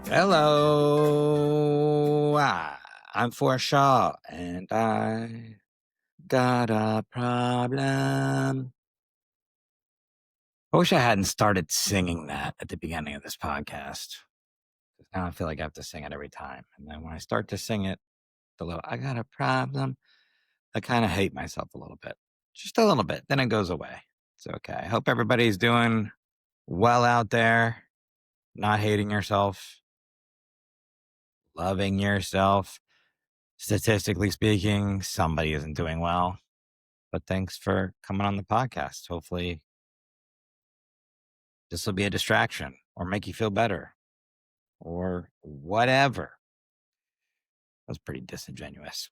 Hello, I'm Forrest, and I got a problem. I wish I hadn't started singing that at the beginning of this podcast. Now I feel like I have to sing it every time. And then when I start to sing it, I got a problem, I kind of hate myself a little bit. Just a little bit. Then it goes away. It's okay. I hope everybody's doing well out there, not hating yourself, loving yourself. Statistically speaking, somebody isn't doing well. But thanks for coming on the podcast. Hopefully, this will be a distraction or make you feel better or whatever. That's pretty disingenuous.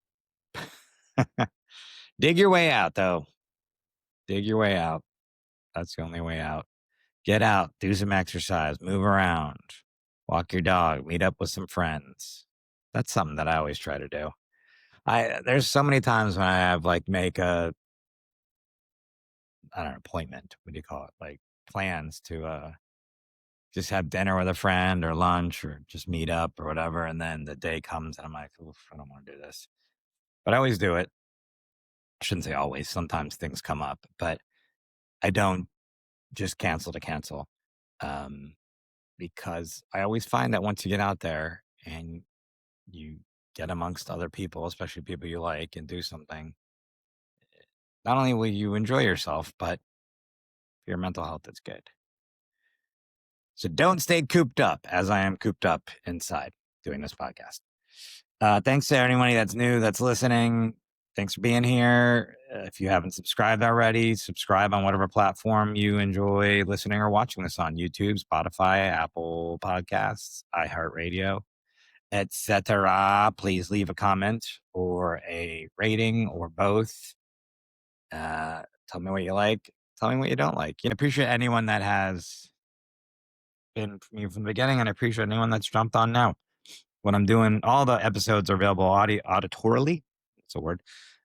Dig your way out, though. Dig your way out. That's the only way out. Get out, do some exercise, move around, walk your dog, meet up with some friends. That's something that I always try to do. There's so many times when I have make an appointment. What do you call it? Like plans to just have dinner with a friend or lunch or just meet up or whatever. And then the day comes and I'm like, oof, I don't want to do this. But I always do it. I shouldn't say always. Sometimes things come up, but I don't just cancel to cancel. Because I always find that once you get out there and you get amongst other people, especially people you like, and do something, not only will you enjoy yourself, but for your mental health, it's good. So don't stay cooped up as I am cooped up inside doing this podcast. Thanks to anybody that's new, that's listening. Thanks for being here. If you haven't subscribed already, subscribe on whatever platform you enjoy listening or watching this on: YouTube, Spotify, Apple Podcasts, iHeartRadio, etc. Please leave a comment or a rating or both. Tell me what you like. Tell me what you don't like. I appreciate anyone that has been from you from the beginning, and I appreciate anyone that's jumped on now. What I'm doing, all the episodes are available auditorily. That's a word.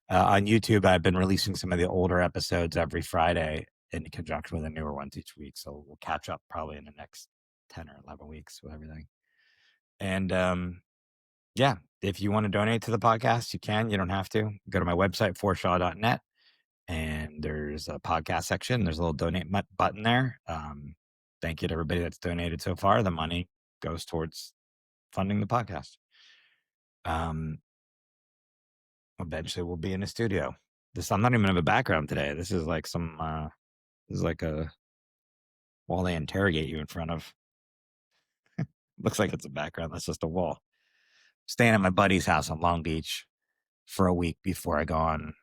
On YouTube, I've been releasing some of the older episodes every Friday in conjunction with the newer ones each week. So we'll catch up probably in the next 10 or 11 weeks with everything. And yeah, if you want to donate to the podcast, you can. You don't have to. Go to my website, forshaw.net, and there's a podcast section. There's a little donate button there. Thank you to everybody that's donated so far. The money goes towards funding the podcast. Eventually we'll be in a studio. I'm not even have a background today. This is like this is like a wall they interrogate you in front of. Looks like it's a background. That's just a wall. Staying at my buddy's house on Long Beach for a week before I go on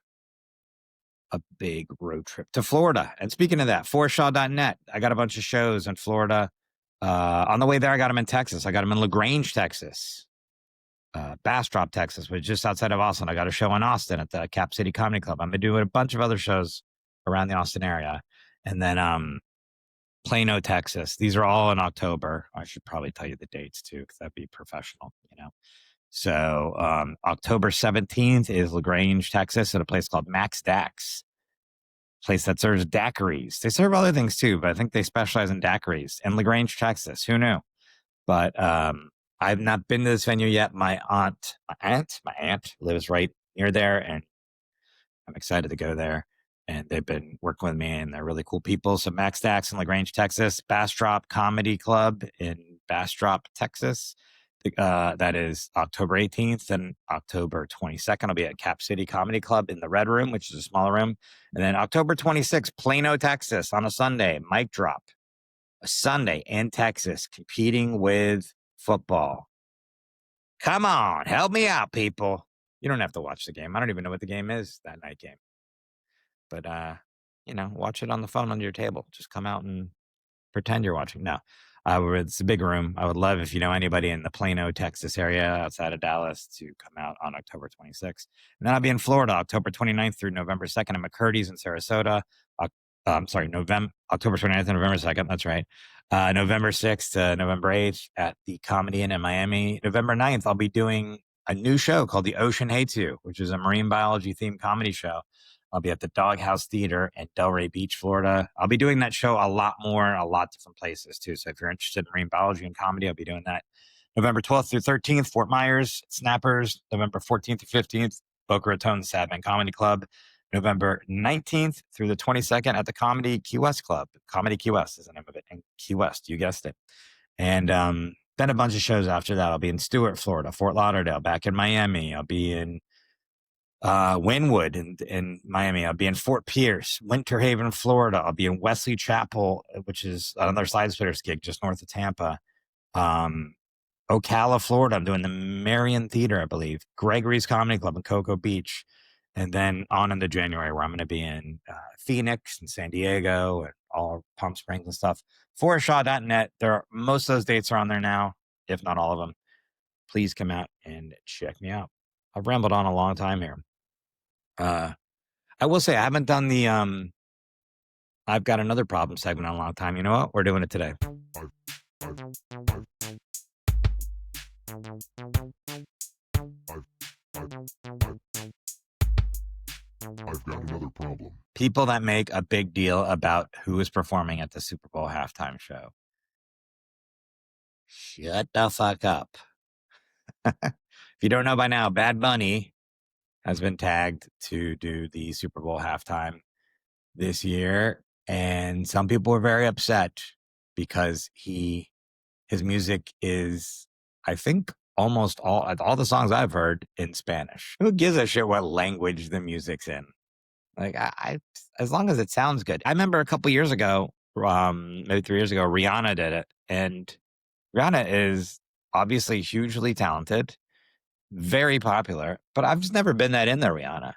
a big road trip to Florida. And speaking of that, forshaw.net, I got a bunch of shows in Florida. On the way there, I got them in Texas. I got them in LaGrange, Texas. Bastrop, Texas, which is just outside of Austin. I got a show in Austin at the Cap City Comedy Club. I'm doing a bunch of other shows around the Austin area. And then Plano, Texas. These are all in October. I should probably tell you the dates too, because that'd be professional, So October 17th is LaGrange, Texas, at a place called Max Dax. Place that serves daiquiris. They serve other things too, but I think they specialize in daiquiris in LaGrange, Texas. Who knew? But I've not been to this venue yet. My aunt lives right near there, and I'm excited to go there. And they've been working with me, and they're really cool people. So Max Dax in LaGrange, Texas, Bastrop Comedy Club in Bastrop, Texas. That is October 18th, and October 22nd, I'll be at Cap City Comedy Club in the Red Room, which is a smaller room. And then October 26th, Plano, Texas, on a Sunday, mic drop. A Sunday in Texas, competing with football. Come on, help me out, people. You don't have to watch the game. I don't even know what the game is, that night game. But, watch it on the phone under your table. Just come out and pretend you're watching. No, it's a big room. I would love if you know anybody in the Plano, Texas area outside of Dallas to come out on October 26th. And then I'll be in Florida, October 29th through November 2nd at McCurdy's in Sarasota. October 29th and November 2nd. That's right. November 6th to November 8th at the Comedy Inn in Miami. November 9th, I'll be doing a new show called The Ocean Hates You, which is a marine biology themed comedy show. I'll be at the Doghouse Theater in Delray Beach, Florida. I'll be doing that show a lot different places too. So if you're interested in marine biology and comedy, I'll be doing that November 12th through 13th, Fort Myers, Snappers. November 14th through 15th, Boca Raton Sadman Comedy Club. November 19th through the 22nd at the Comedy Key West Club. Comedy Key West is the name of it, in Key West. You guessed it. And then a bunch of shows after that. I'll be in Stuart, Florida, Fort Lauderdale, back in Miami. I'll be in Wynwood in Miami. I'll be in Fort Pierce, Winter Haven, Florida. I'll be in Wesley Chapel, which is another Side Splitters gig just north of Tampa. Ocala, Florida. I'm doing the Marion Theater, I believe. Gregory's Comedy Club in Cocoa Beach. And then on into January, where I'm going to be in Phoenix and San Diego and all Palm Springs and stuff. ForrestShaw.net. Most of those dates are on there now, if not all of them. Please come out and check me out. I've rambled on a long time here. I will say I haven't done the I've got another problem segment in a long time. You know what? We're doing it today. I've got another problem. People that make a big deal about who is performing at the Super Bowl halftime show. Shut the fuck up. If you don't know by now, Bad Bunny has been tagged to do the Super Bowl halftime this year. And some people were very upset because his music is, I think, almost all the songs I've heard in Spanish. Who gives a shit what language the music's in? Like, I as long as it sounds good. I remember a couple years ago, maybe 3 years ago, Rihanna did it. And Rihanna is obviously hugely talented, very popular, but I've just never been that into Rihanna.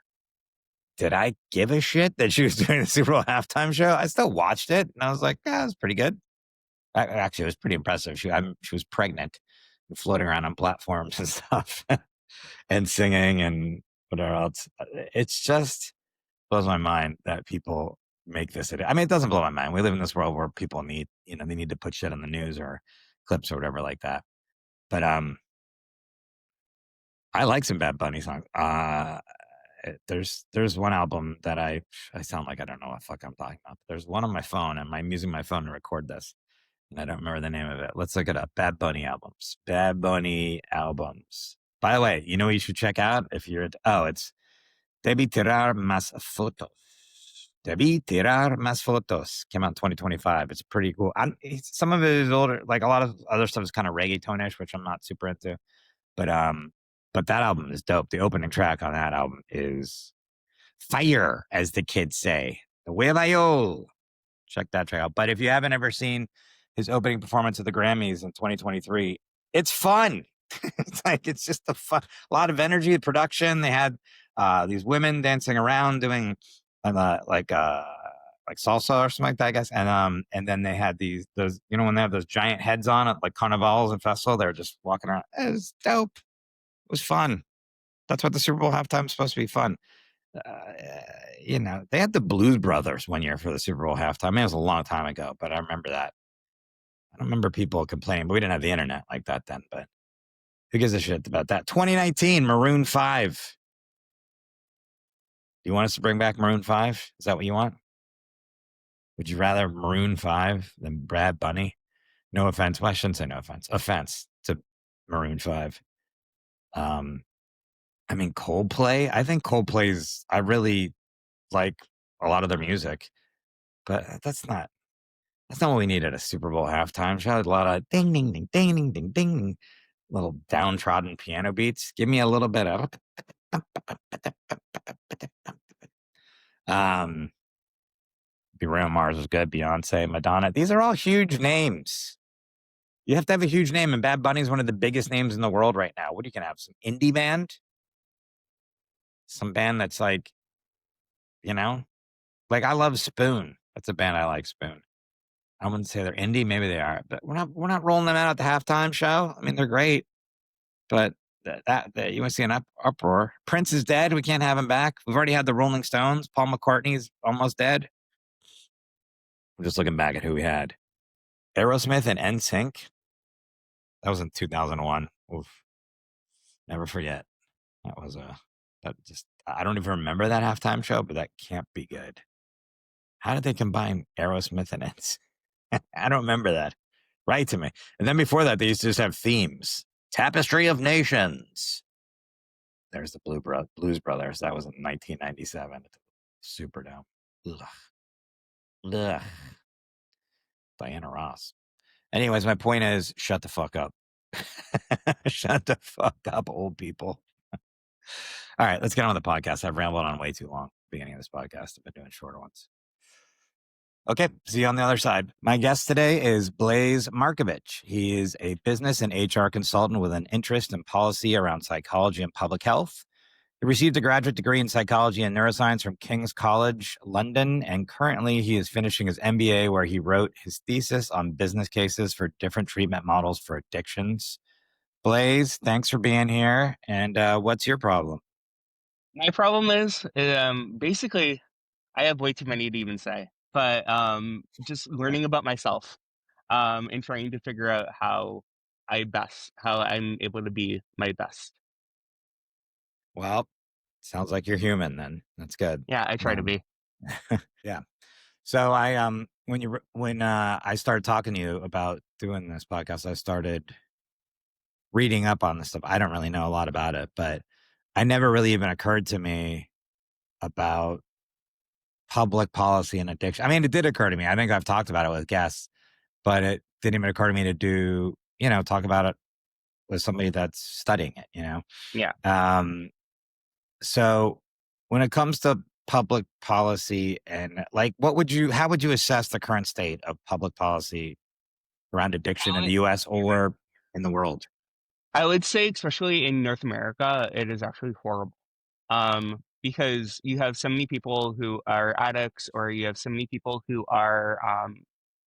Did I give a shit that she was doing the Super Bowl halftime show? I still watched it, and I was like, yeah, it was pretty good. Actually, it was pretty impressive. She was pregnant and floating around on platforms and stuff and singing and whatever else. It's just blows my mind that people make this. I mean, it doesn't blow my mind. We live in this world where people need, they need to put shit on the news or clips or whatever like that. But I like some Bad Bunny songs. There's one album that I sound like I don't know what the fuck I'm talking about. There's one on my phone, and I'm using my phone to record this, and I don't remember the name of it. Let's look it up. Bad Bunny albums. Bad Bunny albums. By the way, you know what you should check out if you're it's Debí Tirar Más Fotos. Debí Tirar Más Fotos. Came out in 2025. It's pretty cool. Some of it is older. Like a lot of other stuff is kind of reggaetonish, which I'm not super into. But that album is dope. The opening track on that album is fire, as the kids say. The Huevayo. Check that track out. But if you haven't ever seen his opening performance at the Grammys in 2023, it's fun. It's just a lot of energy, production. They had these women dancing around doing like salsa or something like that, I guess. And then they had those, when they have those giant heads on at like carnivals and festival, they're just walking around. It was dope. It was fun. That's what the Super Bowl halftime is supposed to be, fun. They had the Blues Brothers one year for the Super Bowl halftime. I mean, it was a long time ago, but I remember that. I don't remember people complaining, but we didn't have the internet like that then. But who gives a shit about that? 2019, Maroon 5. Do you want us to bring back Maroon 5? Is that what you want? Would you rather Maroon 5 than Bad Bunny? No offense. Well, I shouldn't say no offense. Offense to Maroon 5. I mean, Coldplay. I think I really like a lot of their music, but that's not what we need at a Super Bowl halftime show. A lot of ding, ding, ding, ding, ding, ding, ding, little downtrodden piano beats. Give me a little bit of Bruno Mars is good. Beyonce, Madonna. These are all huge names. You have to have a huge name, and Bad Bunny is one of the biggest names in the world right now. What are you gonna have? Some indie band? Some band that's like, like I love Spoon. That's a band I like, Spoon. I wouldn't say they're indie. Maybe they are, but we're not rolling them out at the halftime show. I mean, they're great, but that you want to see an uproar. Prince is dead. We can't have him back. We've already had the Rolling Stones. Paul McCartney's almost dead. I'm just looking back at who we had. Aerosmith and NSYNC. That was in 2001. Oof. Never forget. That was I don't even remember that halftime show, but that can't be good. How did they combine Aerosmith and NSYNC? I don't remember that. Write to me. And then before that, they used to just have themes. Tapestry of Nations. There's the Blues Brothers. That was in 1997. Super dope. Ugh. Ugh. Diana Ross. Anyways, my point is, shut the fuck up. Shut the fuck up, old people. All right, let's get on with the podcast. I've rambled on way too long at the beginning of this podcast. I've been doing shorter ones. Okay, see you on the other side. My guest today is Blaise Markovich. He is a business and HR consultant with an interest in policy around psychology and public health. He received a graduate degree in psychology and neuroscience from King's College, London, and currently he is finishing his MBA, where he wrote his thesis on business cases for different treatment models for addictions. Blaise, thanks for being here. And what's your problem? My problem is, basically, I have way too many to even say, but just Okay. learning about myself, and trying to figure out how I'm able to be my best. Well, sounds like you're human then. That's good. Yeah, I try to Um, be. yeah. So when I started talking to you about doing this podcast, I started reading up on this stuff. I don't really know a lot about it, but I never really even occurred to me about public policy and addiction. I mean, it did occur to me. I think I've talked about it with guests, but it didn't even occur to me to talk about it with somebody that's studying it. Yeah. Um, so when it comes to public policy and like, how would you assess the current state of public policy around addiction in I the US or in the world? I would say, especially in North America, it is actually horrible. Because you have so many people who are addicts, or you have so many people who are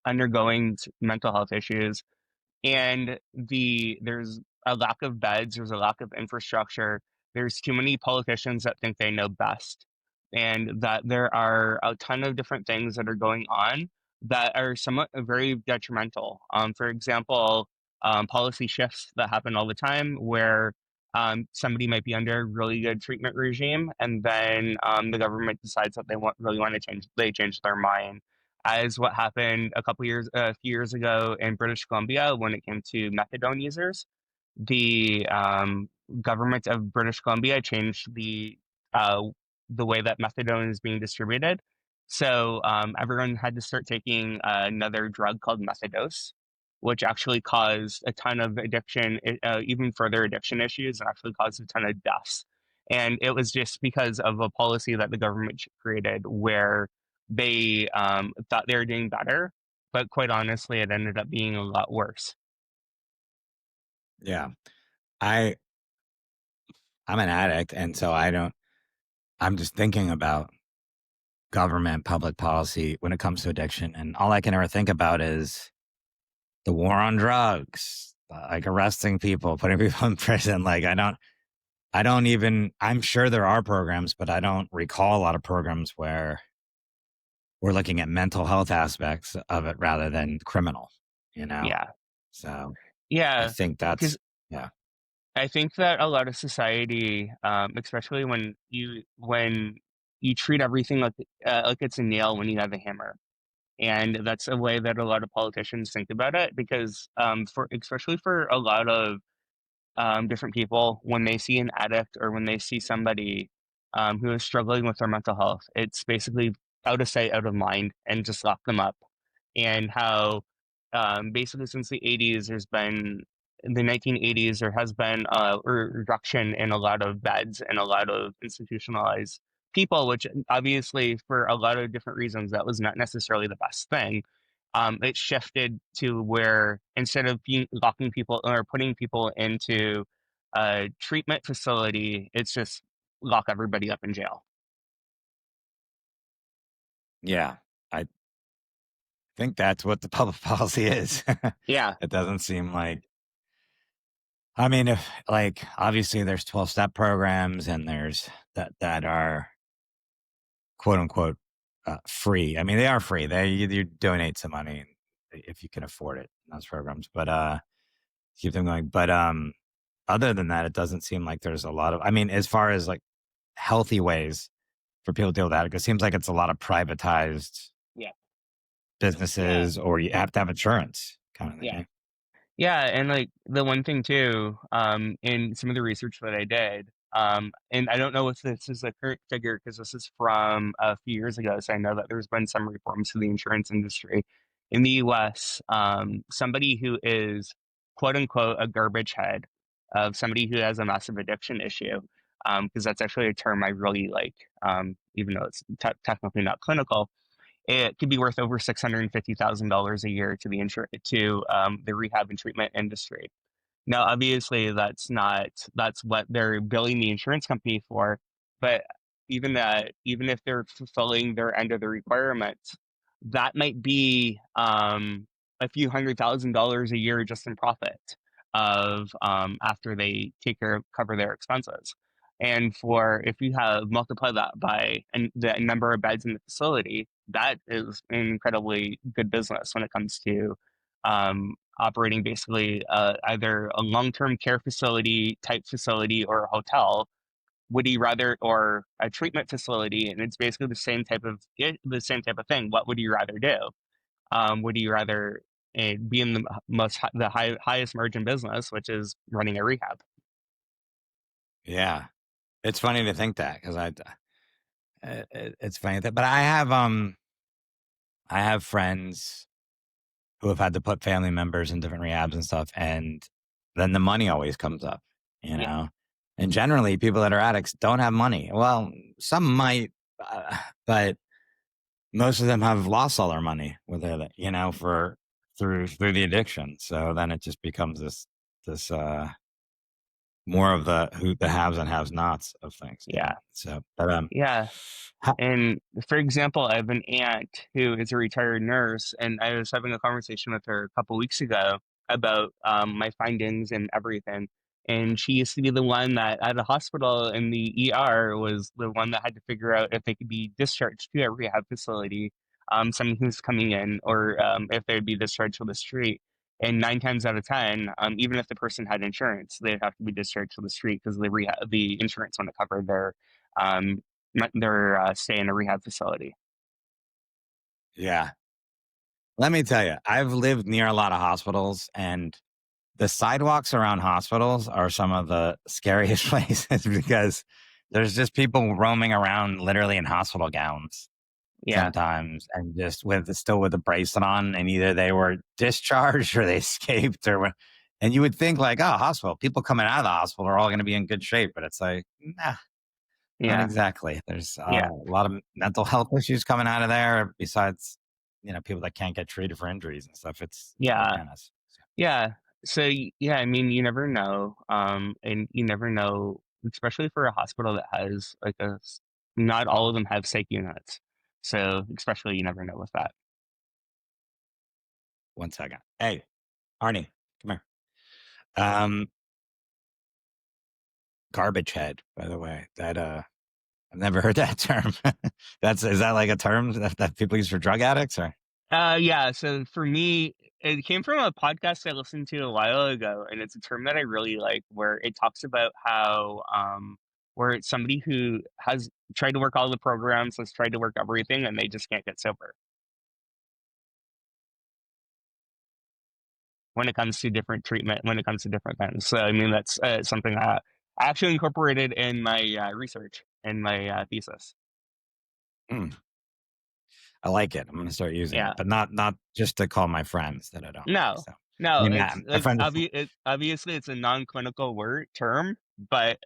undergoing mental health issues, and there's a lack of beds, there's a lack of infrastructure, there's too many politicians that think they know best, and that there are a ton of different things that are going on that are somewhat very detrimental. For example, policy shifts that happen all the time where somebody might be under a really good treatment regime, and then the government decides that really want to change their mind, as what happened a few years ago in British Columbia when it came to methadone users. The government of British Columbia changed uh, the way that methadone is being distributed. So everyone had to start taking another drug called methadose, which actually caused a ton of even further addiction issues, and actually caused a ton of deaths. And it was just because of a policy that the government created where they thought they were doing better, but quite honestly, it ended up being a lot worse. Yeah. I I'm an addict, and so I'm just thinking about government public policy when it comes to addiction, and all I can ever think about is the war on drugs, like arresting people, putting people in prison. Like I don't even I'm sure there are programs, but I don't recall a lot of programs where we're looking at mental health aspects of it rather than criminal, you know? Yeah. So I Yeah, think because that's yeah. I think that a lot of society, especially when you treat everything like it's a nail when you have a hammer, and that's a way that a lot of politicians think about it. Because for especially for a lot of different people, when they see an addict or when they see somebody who is struggling with their mental health, it's basically out of sight, out of mind, and just lock them up. And how basically since the 80s, in the 1980s, there has been a reduction in a lot of beds and a lot of institutionalized people, which obviously for a lot of different reasons, that was not necessarily the best thing. It shifted to where instead of locking people or putting people into a treatment facility, it's just lock everybody up in jail. Yeah. I think that's what the public policy is. Yeah, It doesn't seem like I mean, if like obviously there's 12-step programs and there's that are quote unquote free. I mean, they are free. You donate some money if you can afford it in those programs, but keep them going. But other than that, it doesn't seem like there's a lot of. I mean, as far as like healthy ways for people to deal with that, it seems like it's a lot of privatized yeah, yeah, businesses, or you have to have insurance kind of thing. yeah. Eh? Yeah, and like the one thing too, in some of the research that I did, and I don't know if this is a current figure because this is from a few years ago, so I know that there's been some reforms to the insurance industry in the US. Somebody who is quote unquote a garbage head of somebody who has a massive addiction issue, because that's actually a term I really like, even though it's technically not clinical. It could be worth over $650,000 a year to the rehab and treatment industry. Now, obviously, that's what they're billing the insurance company for, but even if they're fulfilling their end of the requirements, that might be a few $100,000 a year just in profit of after they cover their expenses. And for if you have multiply that by the number of beds in the facility, that is an incredibly good business when it comes to operating basically either a long-term care facility type facility or a hotel. Would you rather, or a treatment facility, and it's basically the same type of thing. What would you rather do? Would you rather be in the highest margin business, which is running a rehab? Yeah, it's funny to think that because it's funny that, but I have friends who have had to put family members in different rehabs and stuff, and then the money always comes up, you Yeah, know. And generally, people that are addicts don't have money. Well, some might, but most of them have lost all their money with it, for through the addiction. So then it just becomes this more of the haves and haves nots of things. yeah, So, but yeah. ha- And for example, I have an aunt who is a retired nurse, and I was having a conversation with her a couple weeks ago about my findings and everything. And she used to be the one that at a hospital in the ER was the one that had to figure out if they could be discharged to a rehab facility, someone who's coming in, or if they'd be discharged to the street. And nine times out of ten, even if the person had insurance, they'd have to be discharged to the street because the insurance wouldn't cover um, their stay in a rehab facility. yeah, let me tell you, I've lived near a lot of hospitals, and the sidewalks around hospitals are some of the scariest places because there's just people roaming around literally in hospital gowns Yeah, sometimes, and just still with the bracelet on, and either they were discharged or they escaped and you would think like, oh, hospital people coming out of the hospital are all going to be in good shape, but it's like, nah, not yeah, exactly. There's yeah, a lot of mental health issues coming out of there besides people that can't get treated for injuries and stuff. It's yeah, kind of yeah. So yeah, I mean, you never know, and you never know, especially for a hospital that has not all of them have psych units. So especially, you never know with that. 1 second. Hey, Arnie, come here. Um, Garbage head, by the way. That I've never heard that term. Is that like a term that people use for drug addicts or? Yeah. So for me, it came from a podcast I listened to a while ago, and it's a term that I really like, where it talks about how where it's somebody who has tried to work all the programs, has tried to work everything, and they just can't get sober when it comes to different treatment, when it comes to different things. So I mean, that's something that I actually incorporated in my research in my thesis. Hmm, I like it. I'm going to start using it, Yeah. but not just to call my friends that I don't like. No, So, I no, mean, my it's friend is, obviously it's a non-clinical word term, but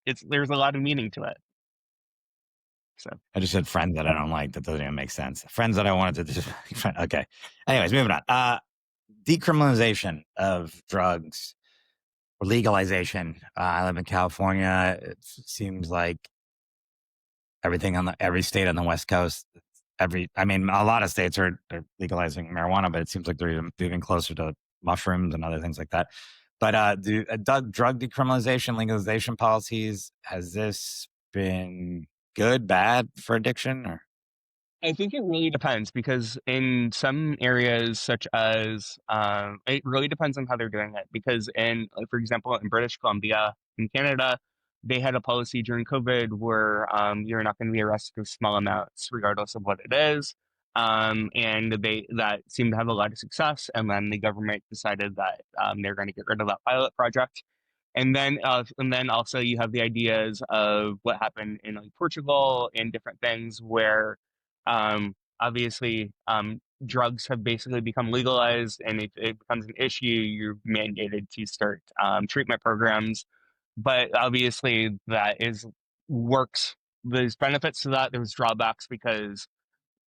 it's there's a lot of meaning to it. So I just said friends that I don't like. That doesn't even make sense. Friends that I wanted to just, okay. Anyways, moving on. Decriminalization of drugs, or legalization. I live in California. It seems like everything every state on the West Coast, I mean, a lot of states are legalizing marijuana, but it seems like they're even moving closer to mushrooms and other things like that. But drug decriminalization, legalization policies, has this been good, bad for addiction? Or I think it really depends because in some areas, such as it really depends on how they're doing it. Because for example, in British Columbia, in Canada, they had a policy during COVID where you're not going to be arrested for small amounts, regardless of what it is. and that seemed to have a lot of success. And then the government decided that they're going to get rid of that pilot project. And then also you have the ideas of what happened in like Portugal and different things where, obviously, drugs have basically become legalized, and if it becomes an issue, you're mandated to start treatment programs. But obviously, that is works. There's benefits to that. There's drawbacks because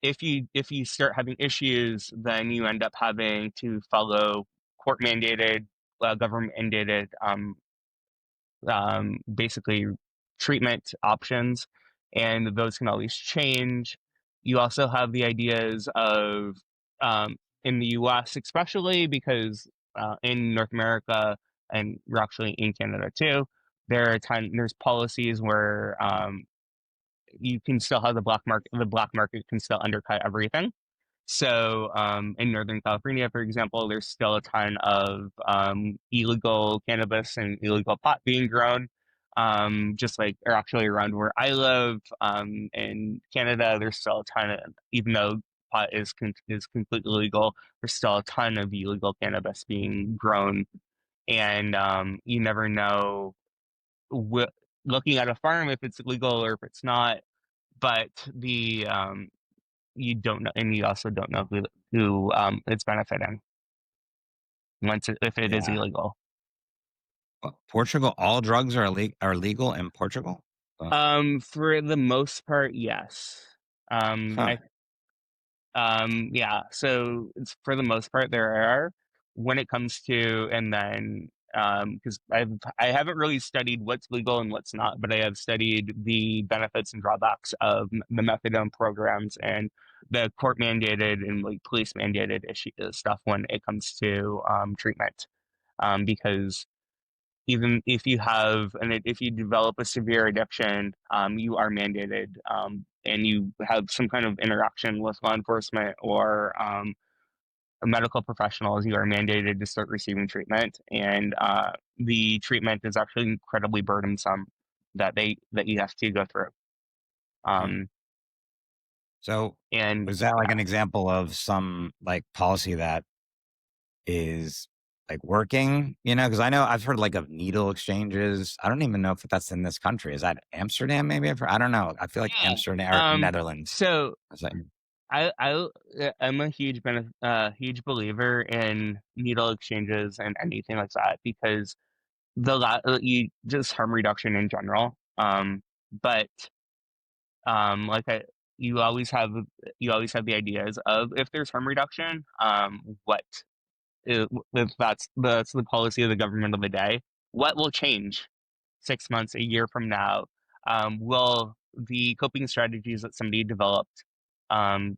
if you start having issues, then you end up having to follow court mandated, government mandated, basically treatment options, and those can always change. You also have the ideas of, in the U.S., especially because in North America and we're actually in Canada too, there's policies where you can still have the black market. The black market can still undercut everything. So in Northern California, for example, there's still a ton of illegal cannabis and illegal pot being grown. Just like, or actually around where I live, in Canada, there's still a ton of, even though pot is completely legal, there's still a ton of illegal cannabis being grown, and you never know looking at a farm if it's legal or if it's not. But the you don't know, and you also don't know who it's benefiting if it is Yeah. illegal. Portugal, all drugs are legal in Portugal. For the most part, yes. Huh. I Yeah, so it's for the most part there are, when it comes to, and then because I haven't really studied what's legal and what's not, but I have studied the benefits and drawbacks of the methadone programs and the court mandated and like police mandated issue stuff when it comes to treatment. Because even if you have, and if you develop a severe addiction, you are mandated, and you have some kind of interaction with law enforcement or medical professionals, you are mandated to start receiving treatment, and the treatment is actually incredibly burdensome that you have to go through. Hmm. Um, So and was that like yeah, an example of some like policy that is like working? Because I know I've heard like of needle exchanges. I don't even know if that's in this country. Is that Amsterdam? Maybe I don't know. I feel like yeah. Amsterdam or Netherlands. So Is that, I'm a huge believer in needle exchanges and anything like that because you just harm reduction in general. But like you always have the ideas of if there's harm reduction, what if that's the policy of the government of the day, what will change 6 months, a year from now? Will the coping strategies that somebody developed um,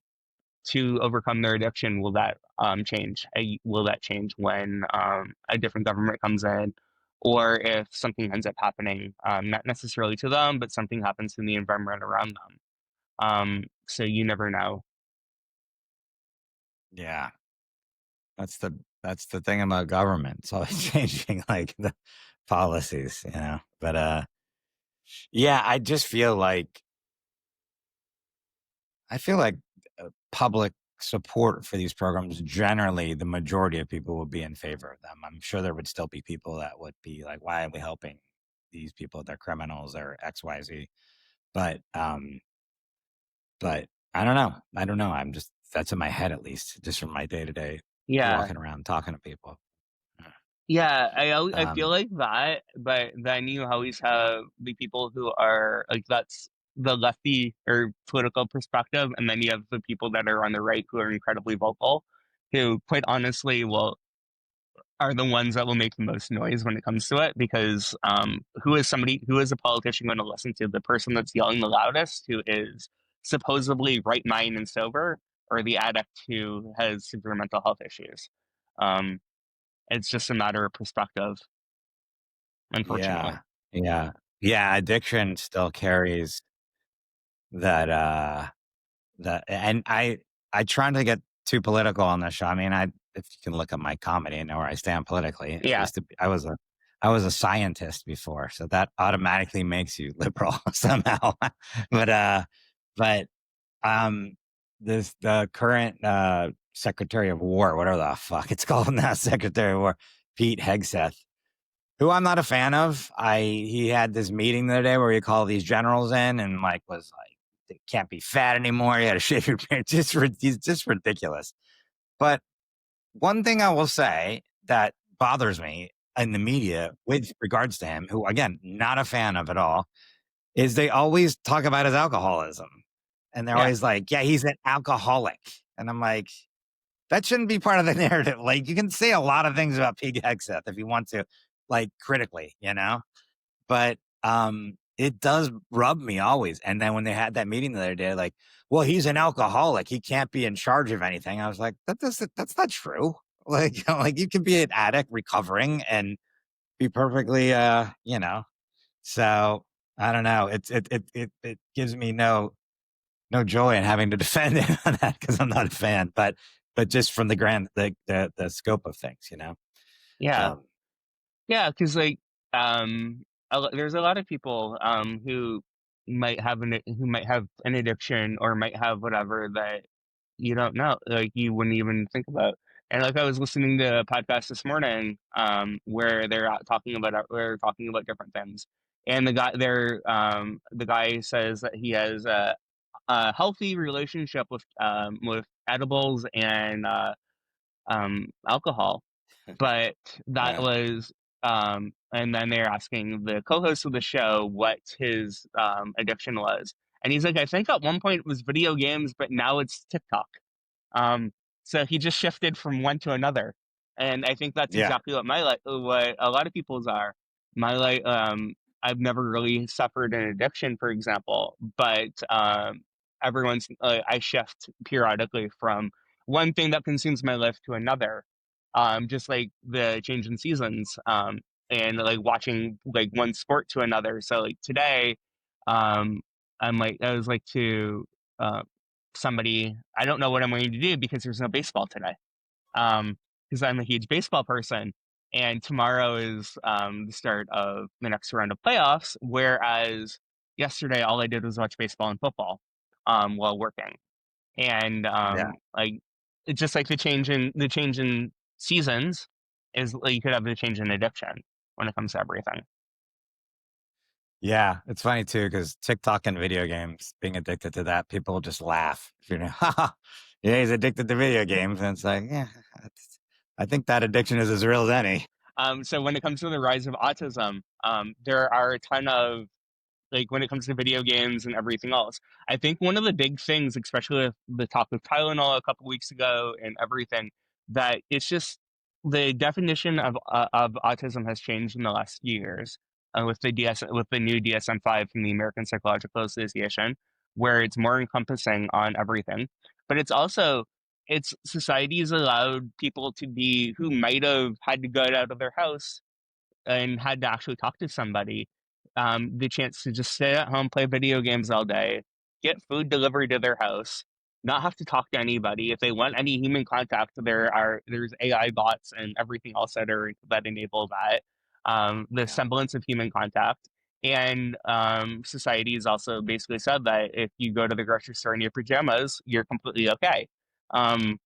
to overcome their addiction, will that change? Will that change when a different government comes in, or if something ends up happening, not necessarily to them, but something happens in the environment around them? So you never know. yeah, that's the thing about government. It's always changing like the policies. But yeah, I feel like public support for these programs, generally, the majority of people would be in favor of them. I'm sure there would still be people that would be like, why are we helping these people? They're criminals or XYZ. But, but I don't know. I don't know. That's in my head, at least, just from my day to day Yeah, walking around talking to people. yeah. I feel Um, like that, but then you always have the people who are like that's the lefty or political perspective, and then you have the people that are on the right who are incredibly vocal, who quite honestly will are the ones that will make the most noise when it comes to it because who is a politician going to listen to? The person that's yelling the loudest, who is supposedly right mind and sober, or the addict who has severe mental health issues? um it's just a matter of perspective, unfortunately. yeah, yeah, yeah. Addiction still carries that. And I try to get too political on this show. I mean, if you can look at my comedy and know where I stand politically, I Yeah, used to be, I was a scientist before, so that automatically makes you liberal somehow. but uh, but um, the current Secretary of War, whatever the fuck it's called now, Secretary of War, Pete Hegseth, who I'm not a fan of. He had this meeting the other day where he called these generals in and like was like, they can't be fat anymore. You got to shave your beard. He's just ridiculous. But one thing I will say that bothers me in the media with regards to him, who again, not a fan of at all, is they always talk about his alcoholism. And they're Yeah, always like, yeah, he's an alcoholic. And I'm like, that shouldn't be part of the narrative. Like, you can say a lot of things about Pete Hegseth if you want to, like critically, but it does rub me always. And then when they had that meeting the other day, like, well, he's an alcoholic, he can't be in charge of anything. I was like, that's not true. Like, like you can be an addict recovering and be perfectly so I don't know. It gives me no joy in having to defend him on that because I'm not a fan, but just from the grand the scope of things. yeah, Um, yeah. Because like, there's a lot of people who might have an addiction or might have whatever that you don't know, like you wouldn't even think about. And like I was listening to a podcast this morning, where we're talking about different things, and the guy says that he has a healthy relationship with edibles and alcohol, but that yeah, was and then they're asking the co-host of the show what his addiction was, and he's like, I think at one point it was video games, but now it's TikTok. um, so he just shifted from one to another, and I think that's yeah, exactly what a lot of people's are. My life, I've never really suffered an addiction, for example, but I shift periodically from one thing that consumes my life to another, just like the change in seasons, and like watching like one sport to another. So like today, um, I was like to uh, somebody, I don't know what I'm going to do because there's no baseball today. Because I'm a huge baseball person, and tomorrow is the start of the next round of playoffs. Whereas yesterday, all I did was watch baseball and football while working, and yeah. like it's just like the change in seasons is like you could have the change in addiction when it comes to everything. Yeah, it's funny too because TikTok and video games, being addicted to that, people just laugh. Yeah, he's addicted to video games, and it's like, yeah, I think that addiction is as real as any. So when it comes to the rise of autism, there are a ton of like when it comes to video games and everything else. I think one of the big things, especially with the talk of Tylenol a couple weeks ago and everything, that it's just the definition of autism has changed in the last few years, with the new DSM-5 from the American Psychological Association, where it's more encompassing on everything. But it's also it's society's allowed people to be who might have had to get out of their house and had to actually talk to somebody, the chance to just stay at home, play video games all day, get food delivered to their house, not have to talk to anybody. If they want any human contact, there's AI bots and everything else that enable that. The Yeah, semblance of human contact. And society has also basically said that if you go to the grocery store in your pajamas, you're completely okay. Um,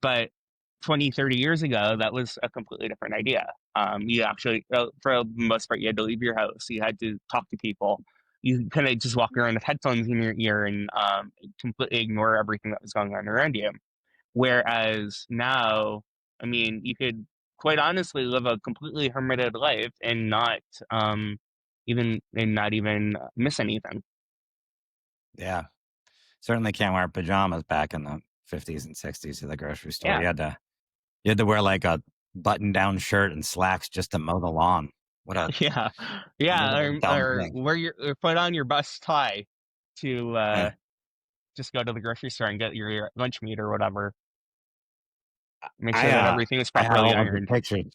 but 20, 30 years ago, that was a completely different idea. You actually, for the most part, you had to leave your house. You had to talk to people. You couldn't just walk around with headphones in your ear and completely ignore everything that was going on around you. Whereas now, I mean, you could quite honestly live a completely hermited life and not even miss anything. yeah. Certainly can't wear pajamas back in the 50s and 60s to the grocery store. Yeah, You had to wear like a button-down shirt and slacks just to mow the lawn. yeah, What yeah. a dumb Or thing. wear your or put on your bust tie to Yeah. just go to the grocery store and get your lunch meat or whatever. Make I sure that everything is I had a properly whole bunch of ironed. pictures.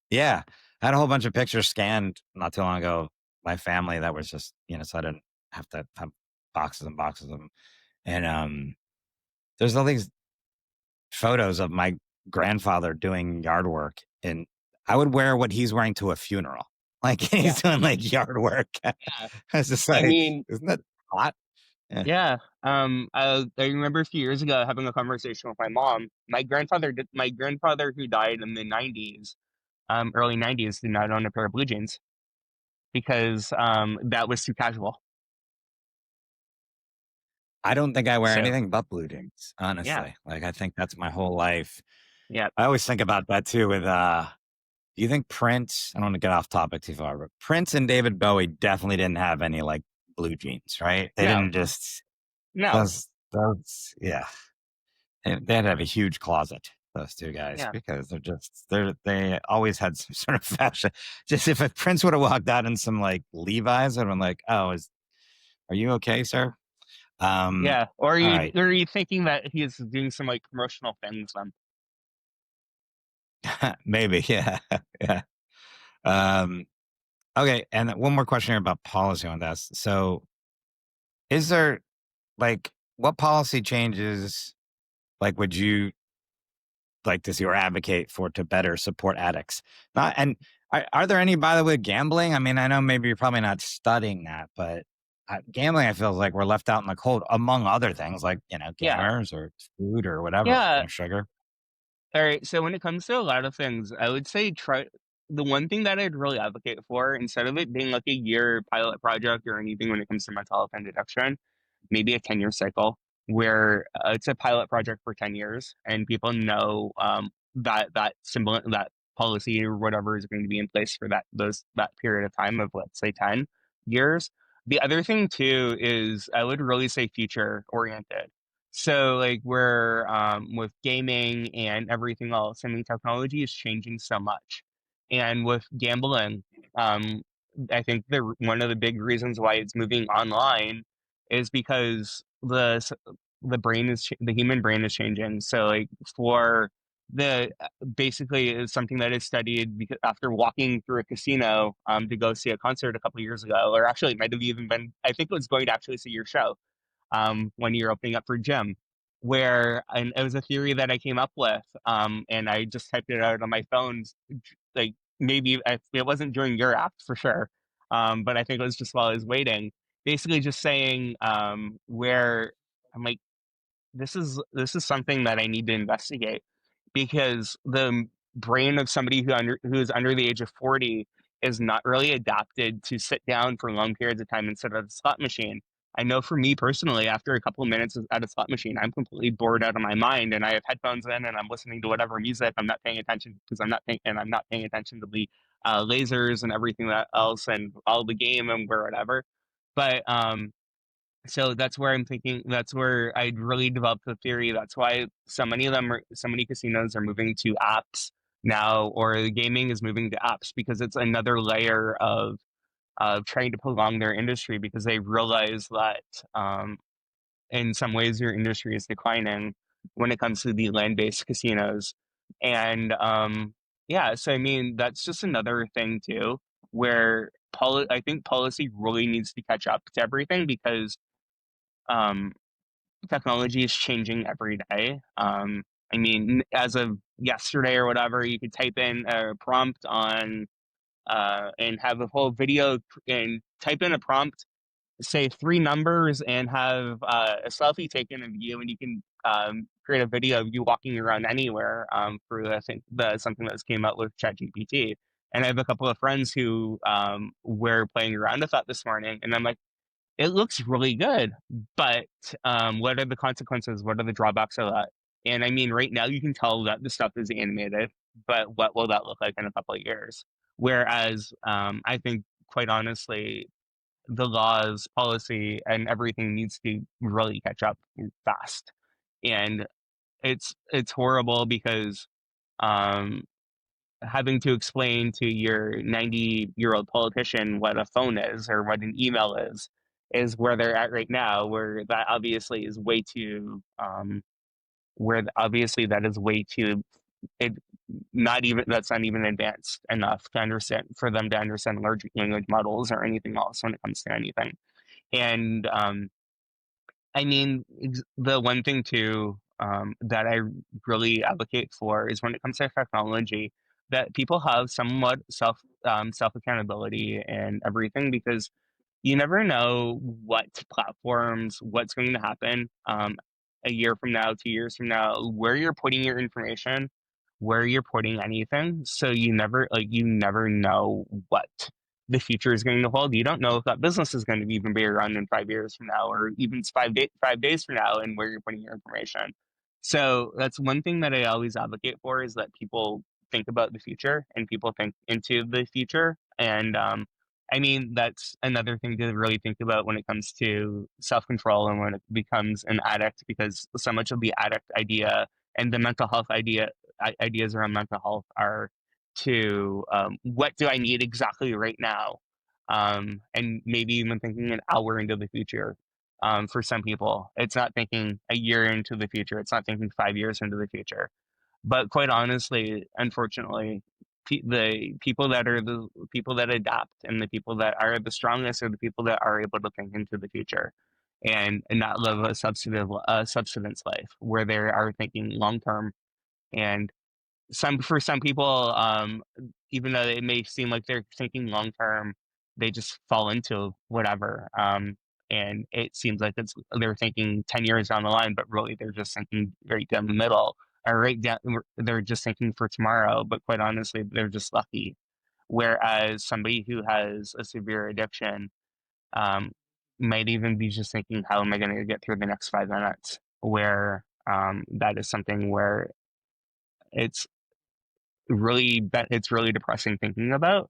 Yeah, I had a whole bunch of pictures scanned not too long ago. My family that was just so I didn't have to have boxes and boxes of them. And there's all these photos of my grandfather doing yard work, and I would wear what he's wearing to a funeral. Like Yeah, he's doing like yard work. I yeah. was just I like, mean, isn't that hot? Yeah. I remember a few years ago having a conversation with my mom. My grandfather who died in the 90s, early 90s, did not own a pair of blue jeans because that was too casual. I don't think I wear So anything but blue jeans, yeah, honestly. Like I think that's my whole life. yeah, I always think about that too with do you think Prince, I don't want to get off topic too far, but Prince and David Bowie definitely didn't have any like blue jeans, right? They no, didn't just no, those yeah. They had to have a huge closet, those two guys, yeah, because they always had some sort of fashion. Just if a Prince would have walked out in some like Levi's, I'd been like, oh, are you okay, sir? yeah. Or All right. are you thinking that he's doing some like promotional things then? Maybe, yeah. Yeah. Um, okay, and one more question here about policy on this. So is there like what policy changes like would you like to see or advocate for to better support addicts? Not and are there any by the way gambling? I mean, I know maybe you're probably not studying that, but gambling I feel like we're left out in the cold among other things like Yeah, gamers or food or whatever yeah. sugar. All right. So when it comes to a lot of things, I would say try the one thing that I'd really advocate for instead of it being like a year pilot project or anything when it comes to mental health and addiction, maybe a 10-year cycle where it's a pilot project for 10 years and people know that policy or whatever is going to be in place for that period of time of let's say 10 years. The other thing too is I would really say future oriented. So like we're with gaming and everything else, I mean technology is changing so much. And with gambling, um I think one of the big reasons why it's moving online is because the human brain is changing. So like for the basically is something that is studied because after walking through a casino to go see a concert a couple of years ago, or actually it might have even been I think it was going to actually see your show when you're opening up for gym. Where and it was a theory that I came up with, and I just typed it out on my phone, like maybe it wasn't during your app for sure, but I think it was just while I was waiting. Basically, just saying where I'm like, this is something that I need to investigate because the brain of somebody who is under the age of 40 is not really adapted to sit down for long periods of time instead of a slot machine. I know for me personally, after a couple of minutes at a slot machine, I'm completely bored out of my mind, and I have headphones in, and I'm listening to whatever music. I'm not paying attention because I'm not paying attention to the lasers and everything that else, and all the game and whatever. But so that's where I'm thinking. That's where I'd really developed the theory. That's why so many casinos are moving to apps now, or the gaming is moving to apps because it's another layer of trying to prolong their industry because they realize that in some ways your industry is declining when it comes to the land-based casinos, and yeah. So I mean, that's just another thing too, where I think policy really needs to catch up to everything because um, technology is changing every day. I mean, as of yesterday or whatever, you could type in a prompt on and have a whole video and type in a prompt, say three numbers, and have a selfie taken of you, and you can create a video of you walking around anywhere for I think the something that came out with ChatGPT. And I have a couple of friends who were playing around with that this morning, and I'm like, it looks really good, but what are the consequences? What are the drawbacks of that? And I mean, right now you can tell that the stuff is animated, but what will that look like in a couple of years? Whereas I think, quite honestly, the laws, policy, and everything needs to really catch up fast. And it's horrible because um, having to explain to your 90-year-old politician what a phone is or what an email is where they're at right now, where that obviously is way too obviously that is way too it not even that's not even advanced enough to understand for them to understand large language models or anything else when it comes to anything. And I mean, the one thing too that I really advocate for is when it comes to technology, that people have somewhat self accountability and everything because you never know what platforms, what's going to happen a year from now, 2 years from now, where you're putting your information, where you're putting anything. So you never know what the future is going to hold. You don't know if that business is going to even be around in 5 years from now, or even 5 days from now, and where you're putting your information. So that's one thing that I always advocate for, is that people think about the future and people think into the future. And I mean, that's another thing to really think about when it comes to self control and when it becomes an addict, because so much of the addict idea and the mental health ideas around mental health are to what do I need exactly right now? And maybe even thinking an hour into the future. For some people, it's not thinking a year into the future, it's not thinking 5 years into the future. But quite honestly, unfortunately, the people that adapt and the people that are the strongest are the people that are able to think into the future and not live a subsistence life where they are thinking long term. And for some people, even though it may seem like they're thinking long term, they just fall into whatever. And it seems like they're thinking 10 years down the line, but really they're just thinking right down the middle, or right down. They're just thinking for tomorrow, but quite honestly, they're just lucky. Whereas somebody who has a severe addiction um, might even be just thinking, "How am I going to get through the next 5 minutes?" Where that is something where it's it's really depressing thinking about.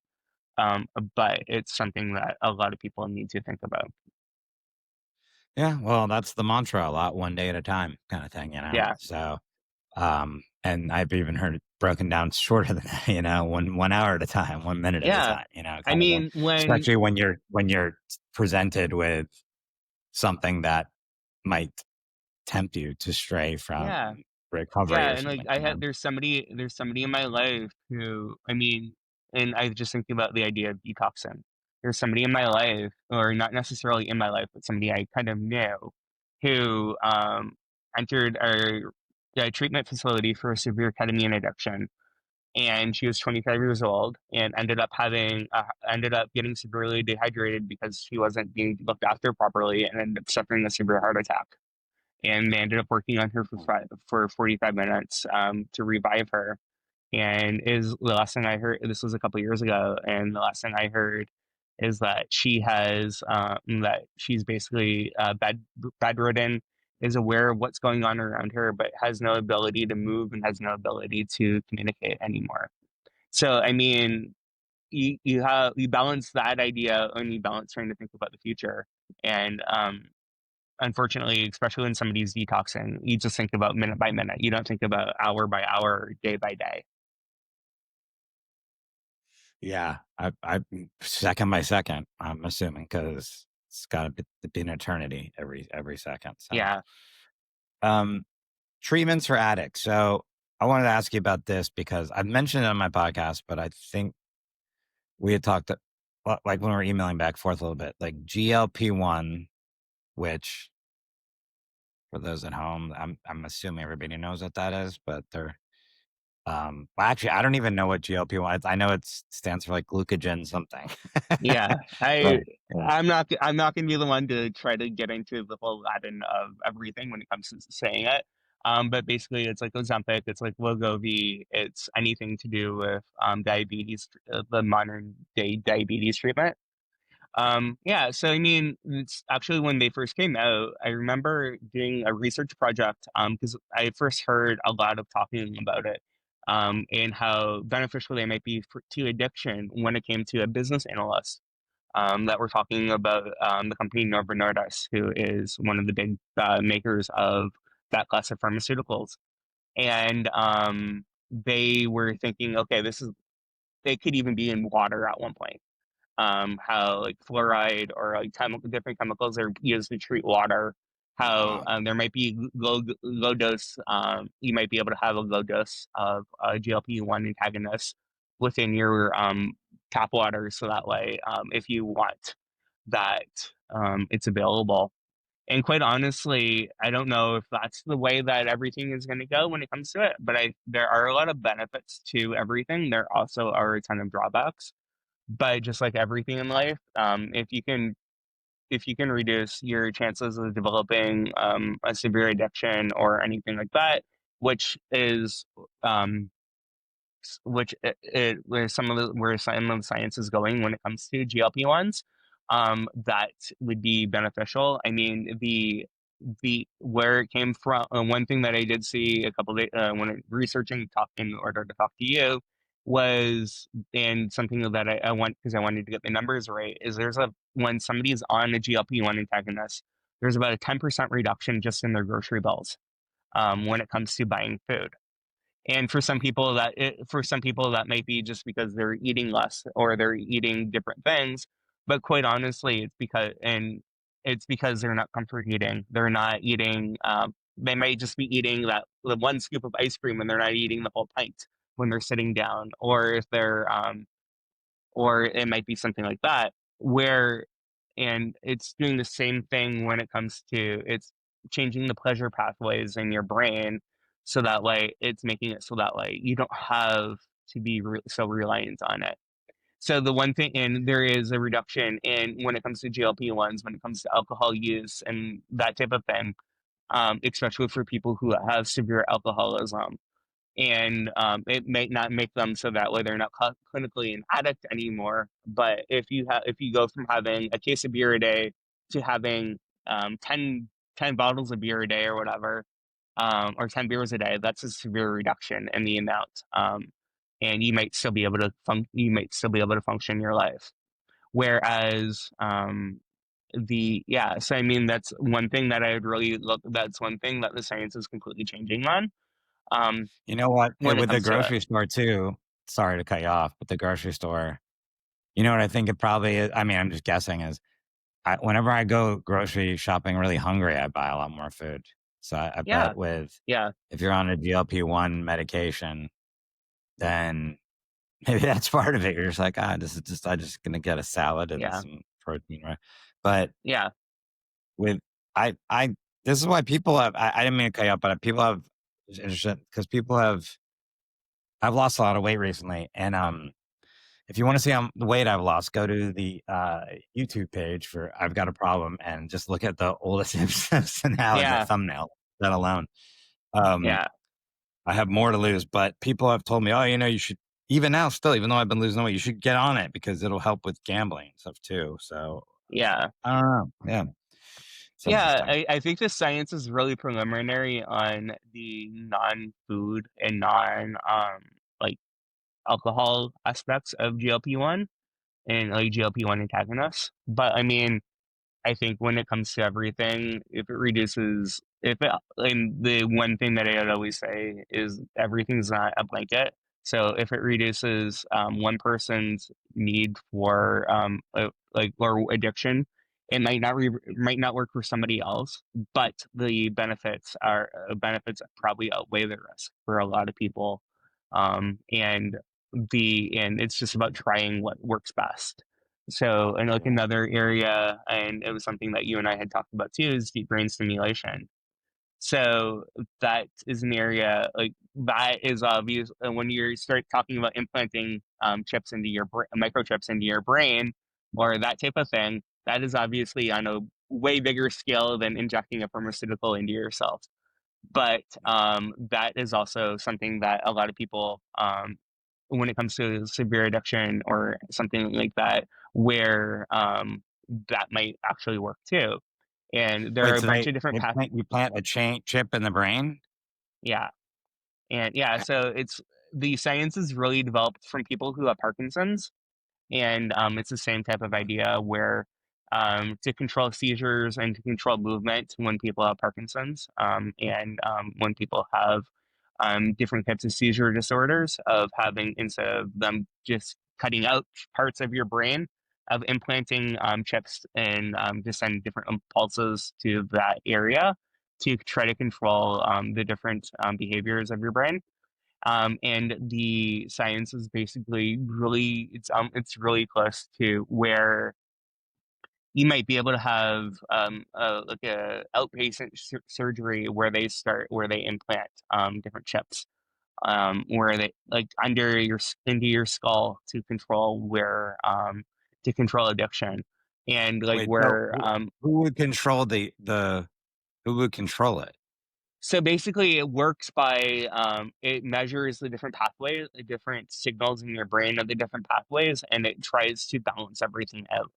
But it's something that a lot of people need to think about. Yeah, well, that's the mantra, a lot one day at a time kind of thing, you know? Yeah, So, and I've even heard it broken down shorter than that, you know, 1 hour at a time, 1 minute at a yeah. time, you know, I kind of thing. mean, Especially when you're presented with something that might tempt you to stray from yeah, recovery yeah, or and like something, you know? there's somebody in my life who, I mean, and I just thinking about the idea of detoxing. There's somebody in my life, or not necessarily in my life, but somebody I kind of knew, who entered a treatment facility for a severe ketamine addiction, and she was 25 years old and ended up getting severely dehydrated because she wasn't being looked after properly, and ended up suffering a severe heart attack. And they ended up working on her for 45 minutes to revive her. And is the last thing I heard, this was a couple years ago, and the last thing I heard is that she's basically bedridden, is aware of what's going on around her, but has no ability to move and has no ability to communicate anymore. So I mean, you balance that idea and you balance trying to think about the future. And unfortunately, especially when somebody's detoxing, you just think about minute by minute. You don't think about hour by hour, day by day. Yeah, I second by second, I'm assuming, because it's got to be an eternity every second. So, Yeah, um, treatments for addicts. So, I wanted to ask you about this because I've mentioned it on my podcast, but I think we had talked like when we were emailing back and forth a little bit, like GLP-1, which for those at home, I'm assuming everybody knows what that is, but they're well, actually, I don't even know what GLP-1 is. I know it stands for like glucogen something. yeah. But, yeah. I'm not gonna be the one to try to get into the whole Latin of everything when it comes to saying it. But basically, it's like Ozempic, it's like Wegovy, it's anything to do with diabetes, the modern day diabetes treatment. Yeah, so I mean, it's actually when they first came out, I remember doing a research project because I first heard a lot of talking about it and how beneficial they might be to addiction when it came to a business analyst that were talking about the company Novo Nordisk, who is one of the big makers of that class of pharmaceuticals. And they were thinking, okay, they could even be in water at one point, how like fluoride or like different chemicals are used to treat water. How Wow. there might be low dose. You might be able to have a low dose of GLP-1 antagonist within your tap water, so that way, if you want that, it's available. And quite honestly, I don't know if that's the way that everything is going to go when it comes to it, but there are a lot of benefits to everything. There also are a ton of drawbacks, but just like everything in life, if you can if you can reduce your chances of developing a severe addiction or anything like that, which is um, where some of the science is going when it comes to GLP-1s, that would be beneficial. I mean, the where it came from. One thing that I did see a couple days when researching talk in order to talk to you was, and something that I want because I wanted to get the numbers right, is when somebody's on a GLP-1 antagonist, there's about a 10% reduction just in their grocery bills when it comes to buying food. And for some people that might be just because they're eating less or they're eating different things. But quite honestly, it's because they're not comfort eating. They're not eating. They might just be eating the one scoop of ice cream and they're not eating the whole pint when they're sitting down, or it might be something like that where, and it's doing the same thing when it comes to it's changing the pleasure pathways in your brain, so that way it's making it so that way you don't have to be so reliant on it. So the one thing, and there is a reduction in when it comes to GLP-1s, when it comes to alcohol use and that type of thing, especially for people who have severe alcoholism, and it may not make them so that way they're not clinically an addict anymore. But if you go from having a case of beer a day to having 10 bottles of beer a day or whatever, or 10 beers a day, that's a severe reduction in the amount. And you might still be able to function your life. Whereas so I mean that's one thing that I would really look. That's one thing that the science is completely changing on. Um, You know what? when it With the comes to it. grocery store too. Sorry to cut you off, but the grocery store. You know what I think it probably is. I mean, I'm just guessing. Is whenever I go grocery shopping really hungry, I buy a lot more food. So I Yeah, bet with yeah, if you're on a GLP-1 medication, then maybe that's part of it. You're just like, this is just, I'm just going to get a salad and yeah, some protein, right? But yeah, with, I, this is why people have, I didn't mean to cut you off, but people have, because I've lost a lot of weight recently. And, if you want to see the weight I've lost, go to the YouTube page for I've Got a Problem and just look at the oldest episodes now in the yeah, thumbnail, that alone. Um, yeah, I have more to lose, but people have told me, oh, you should, even now, still, even though I've been losing weight, you should get on it because it'll help with gambling and stuff too. So yeah. I don't know. Yeah, it's Yeah, interesting. I think the science is really preliminary on the non-food and like alcohol aspects of GLP-1 and like GLP-1 antagonists. But I mean, I think when it comes to everything, and the one thing that I'd always say is everything's not a blanket. So if it reduces one person's need for or addiction, it might not work for somebody else, but the benefits probably outweigh the risk for a lot of people. And it's just about trying what works best. So, and like Yeah. another area, and it was something that you and I had talked about too, is deep brain stimulation. So that is an area like that is obvious when you start talking about implanting chips into microchips into your brain or that type of thing. That is obviously on a way bigger scale than injecting a pharmaceutical into yourself. But that is also something that a lot of people, when it comes to severe addiction or something like that, where that might actually work too. And there are Wait, a so bunch of different paths. you plant a chip in the brain? Yeah. And yeah, so the science is really developed from people who have Parkinson's. And it's the same type of idea where to control seizures and to control movement when people have Parkinson's, and when people have different types of seizure disorders, of having, instead of them just cutting out parts of your brain, of implanting chips and to send different impulses to that area to try to control the different behaviors of your brain. And the science is basically it's really close to where you might be able to have like a outpatient surgery where they implant different chips, where they like into your skull to control addiction. and like Wait, so where who would control the who would control it? so basically it works by it measures the different pathways, the different signals in your brain of the different pathways, and it tries to balance everything out.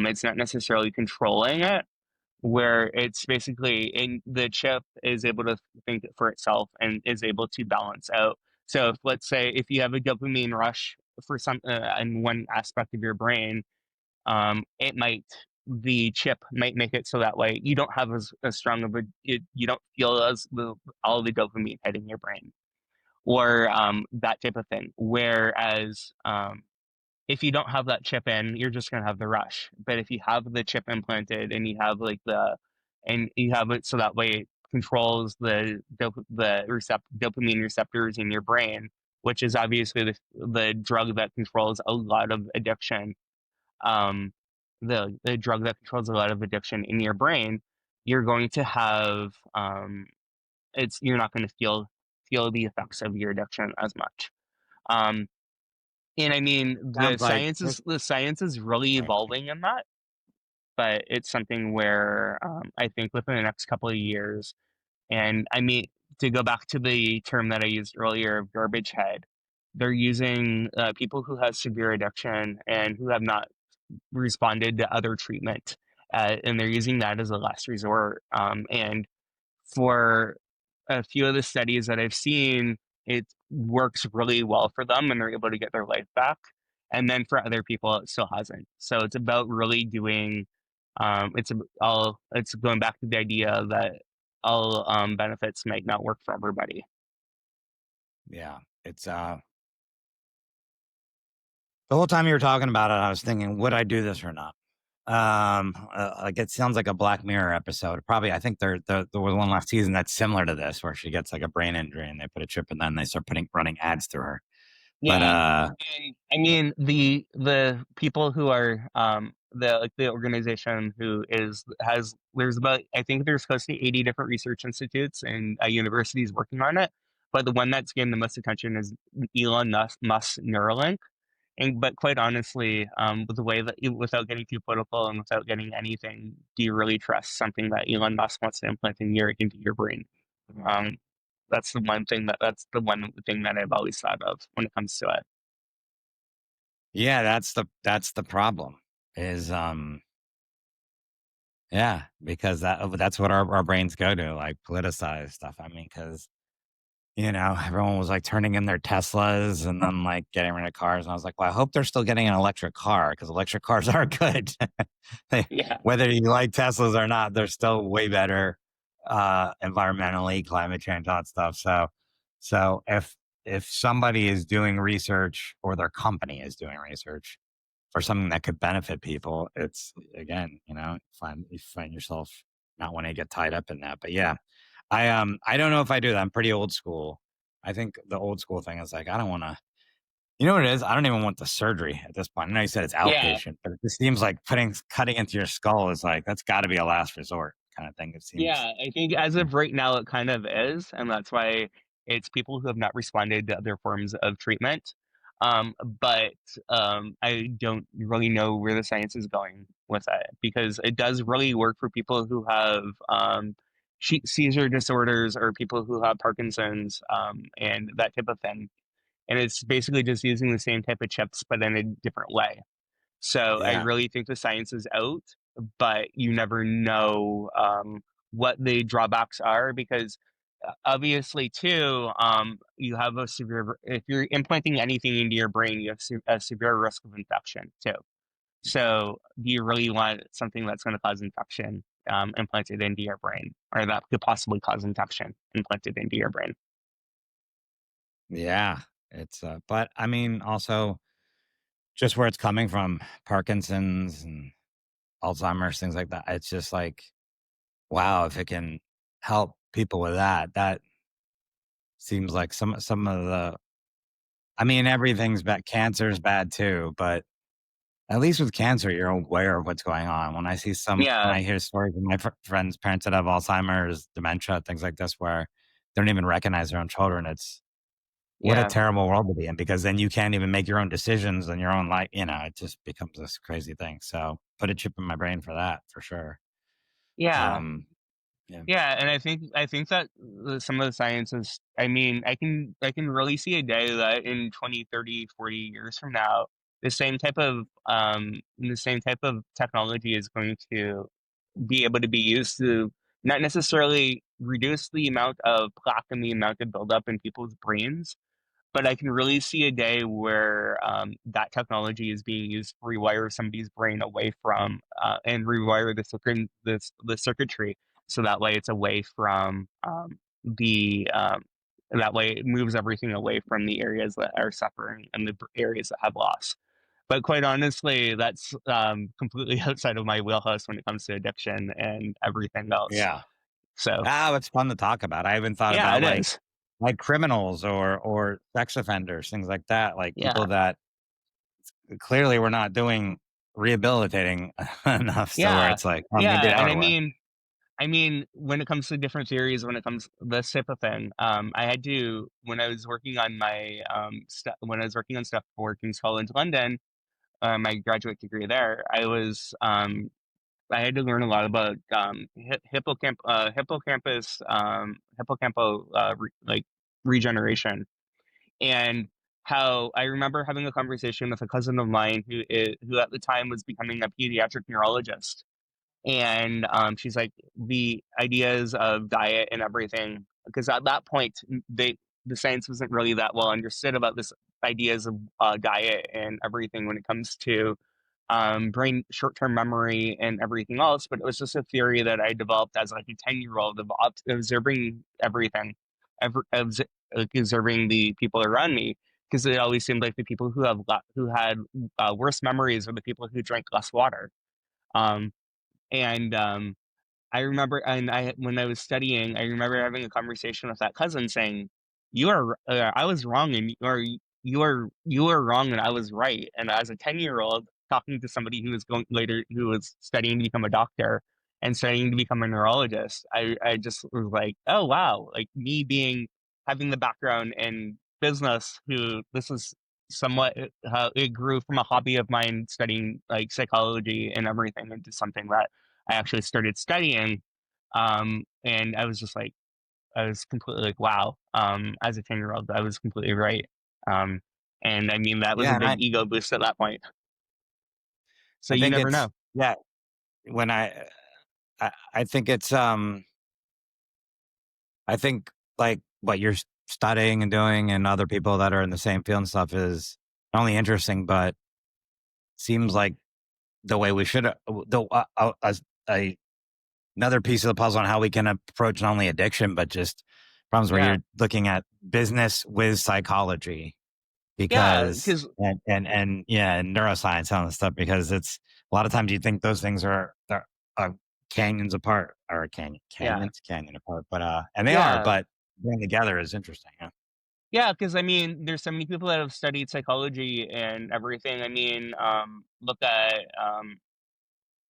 It's not necessarily controlling it, where it's basically in the chip is able to think for itself and is able to balance out. So if, let's say if you have a dopamine rush for some in one aspect of your brain, it might the chip might make it so that way you don't have as strong of you don't feel as all the dopamine hitting your brain or that type of thing. Whereas if you don't have that chip in, you're just gonna have the rush. But if you have the chip implanted and you have and you have it so that way it controls dopamine receptors in your brain, which is obviously the drug that controls a lot of addiction. Um, the drug that controls a lot of addiction in your brain, you're going to have it's you're not going to feel the effects of your addiction as much. Um, and I mean, Sounds like the science is really sorry. evolving in that, but it's something where I think within the next couple of years, and I mean, to go back to the term that I used earlier of garbage head, they're using people who have severe addiction and who have not responded to other treatment, and they're using that as a last resort. And for a few of the studies that I've seen, it works really well for them and they're able to get their life back. And then for other people, it still hasn't. So it's about really doing, it's going back to the idea that all benefits might not work for everybody. Yeah, it's the whole time you were talking about it, I was thinking, would I do this or not? Like it sounds like a Black Mirror episode. Probably, I think there was one last season that's similar to this, where she gets like a brain injury and they put a chip in, then they start running ads through her. But Yeah, and I mean the people who are the organization who is has there's about I think there's close to 80 different research institutes and universities working on it, but the one that's getting the most attention is Elon Musk's Neuralink. And but quite honestly, with the way that without getting too political and without getting anything, do you really trust something that Elon Musk wants to implant into your brain? Um, that's the one thing that I've always thought of when it comes to it. yeah, that's the problem. Is yeah, because that's what our brains go to, like politicized stuff. I mean, because everyone was like turning in their Teslas and then like getting rid of cars. And I was like, well, I hope they're still getting an electric car because electric cars are good. They, Yeah, whether you like Teslas or not, they're still way better environmentally, climate change, all that stuff. So if somebody is doing research or their company is doing research for something that could benefit people, it's again, you find yourself not wanting to get tied up in that. But yeah, I don't know if I do that. I'm pretty old school. I think the old school thing is like I don't want to. You know what it is? I don't even want the surgery at this point. I know you said it's yeah. outpatient, but it just seems like cutting into your skull is like that's got to be a last resort kind of thing. It seems. Yeah, I think as of right now, it kind of is, and that's why it's people who have not responded to other forms of treatment. But I don't really know where the science is going with it because it does really work for people who have seizure disorders or people who have Parkinson's and that type of thing. And it's basically just using the same type of chips, but in a different way. So I Yeah, really think the science is out, but you never know what the drawbacks are because obviously too you have a severe if you're implanting anything into your brain you have a severe risk of infection too. So do you really want something that's going to cause infection implanted into your brain or that could possibly cause infection implanted into your brain? yeah. It's but I mean also just where it's coming from, Parkinson's and Alzheimer's, things like that. It's just like wow, if it can help people with that, that seems like some of the. I mean, everything's bad. Cancer is bad too, but at least with cancer, you're aware of what's going on. When Yeah, I hear stories of my friends' parents that have Alzheimer's, dementia, things like this, where they don't even recognize their own children, what a Yeah. terrible world to be in, because then you can't even make your own decisions and your own life. It just becomes this crazy thing. So put a chip in my brain for that for sure. Yeah. Um, yeah, Yeah, and I think that some of the sciences, I mean, I can really see a day that in 20, 30, 40 years from now, the same type of technology is going to be able to be used to not necessarily reduce the amount of plaque and the amount of buildup in people's brains, but I can really see a day where that technology is being used to rewire somebody's brain away from and rewire the circuitry, so that way it's away from the that way it moves everything away from the areas that are suffering and the areas that have loss. But quite honestly, that's completely outside of my wheelhouse when it comes to addiction and everything else. yeah. So It's fun to talk about. I even thought yeah, about it is. like criminals or sex offenders, things like that, like Yeah, people that clearly were not doing rehabilitating enough. So where yeah, it's like, oh, I'm gonna yeah. get And out I of the way. mean, when it comes to different theories, when it comes this type of thing, I had to when I was working on my when I was working on stuff for King's College London, my graduate degree there, I had to learn a lot about hippocampal regeneration, and how I remember having a conversation with a cousin of mine who at the time was becoming a pediatric neurologist, and she's like the ideas of diet and everything, because at that point the science wasn't really that well understood about this ideas of diet and everything when it comes to brain short-term memory and everything else, but it was just a theory that I developed as like a 10-year-old of observing everything, like observing the people around me, because it always seemed like the people who had worse memories are the people who drank less water. um, and I remember, and when I was studying, I remember having a conversation with that cousin saying, I was wrong, or you are wrong, and I was right." And as a 10-year-old talking to somebody who was studying to become a doctor and studying to become a neurologist, I just was like, "Oh wow!" Like me having the background in business, who this is somewhat how it grew from a hobby of mine studying like psychology and everything into something that I actually started studying. And I was just like, I was completely like, wow. As a 10-year-old, I was completely right. Um, and I mean, that was Yeah, a and big ego boost at that point. So I you think never it's know. yeah. When I think it's I think like what you're studying and doing, and other people that are in the same field and stuff, is not only interesting, but seems like the way we should the as a another piece of the puzzle on how we can approach not only addiction but just problems where Yeah. you're looking at business with psychology, Yeah. because Cause and yeah, and neuroscience and all this stuff, because it's a lot of times you think those things are canyons apart, or yeah. canyon apart, but and they are, Yeah. but being together is interesting. Yeah. Yeah. Cause I mean, there's so many people that have studied psychology and everything. I mean, look at,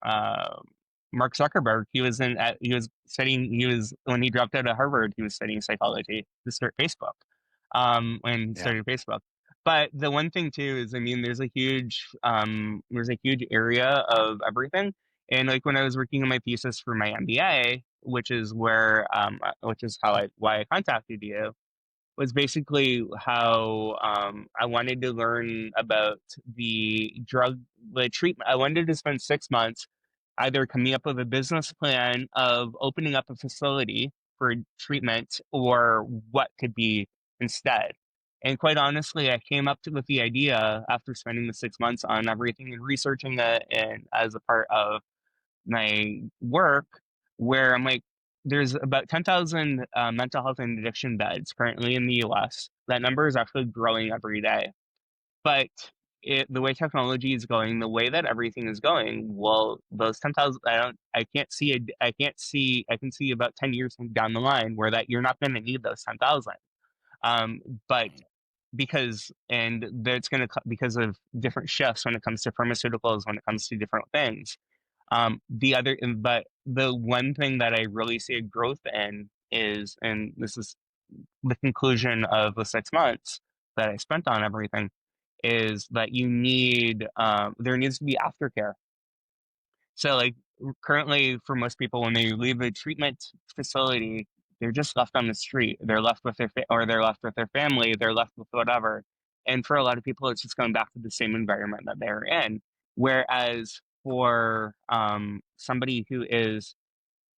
uh, Mark Zuckerberg. He was studying. He was when he dropped out of Harvard. He was studying psychology to start Facebook. When he Yeah. started Facebook. But the one thing too is, I mean, there's a huge area of everything. And like when I was working on my thesis for my MBA, which is why I contacted you, was basically how I wanted to learn about the treatment. I wanted to spend 6 months either coming up with a business plan of opening up a facility for treatment, or what could be instead. And quite honestly, I came with the idea after spending the 6 months on everything and researching it, and as a part of my work, where I'm like, there's about 10,000 mental health and addiction beds currently in the US. That number is actually growing every day. But the way technology is going, the way that everything is going, well, those 10,000, I can't see, I can see about 10 years down the line where that you're not going to need those 10,000. But and that's going to, because of different shifts when it comes to pharmaceuticals, when it comes to different things. But the one thing that I really see a growth in is, and this is the conclusion of the 6 months that I spent on everything is that there needs to be aftercare. So, like, currently, for most people, when they leave a treatment facility, they're just left on the street. They're left with or they're left with their family. They're left with whatever. And for a lot of people, it's just going back to the same environment that they're in. Whereas for somebody who is,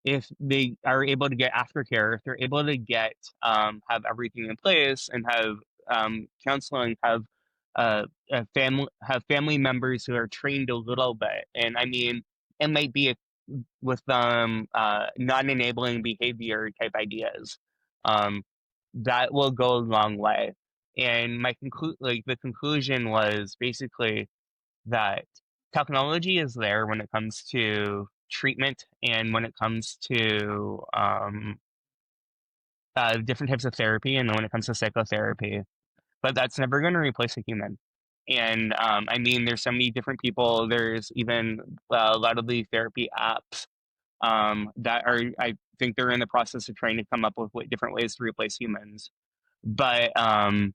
if they are able to get aftercare, if they're able to get have everything in place and have counseling, have family members who are trained a little bit, and I mean, it might be with non-enabling behavior type ideas, um, that will go a long way. And the conclusion was basically that technology is there when it comes to treatment and when it comes to different types of therapy and when it comes to psychotherapy, but that's never going to replace a human. And I mean, there's so many different people. There's even a lot of the therapy apps that are, I think they're in the process of trying to come up with different ways to replace humans. But I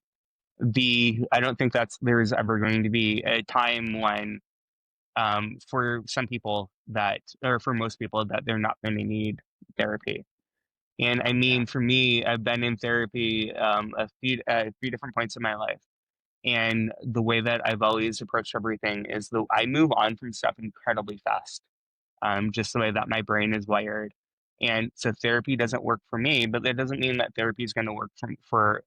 don't think there's ever going to be a time when for some people that, or for most people, that they're not going to need therapy. And I Yeah. mean, for me, I've been in therapy a few different points in my life. And the way that I've always approached everything is I move on from stuff incredibly fast, just the way that my brain is wired. And so therapy doesn't work for me, but that doesn't mean that therapy is going to work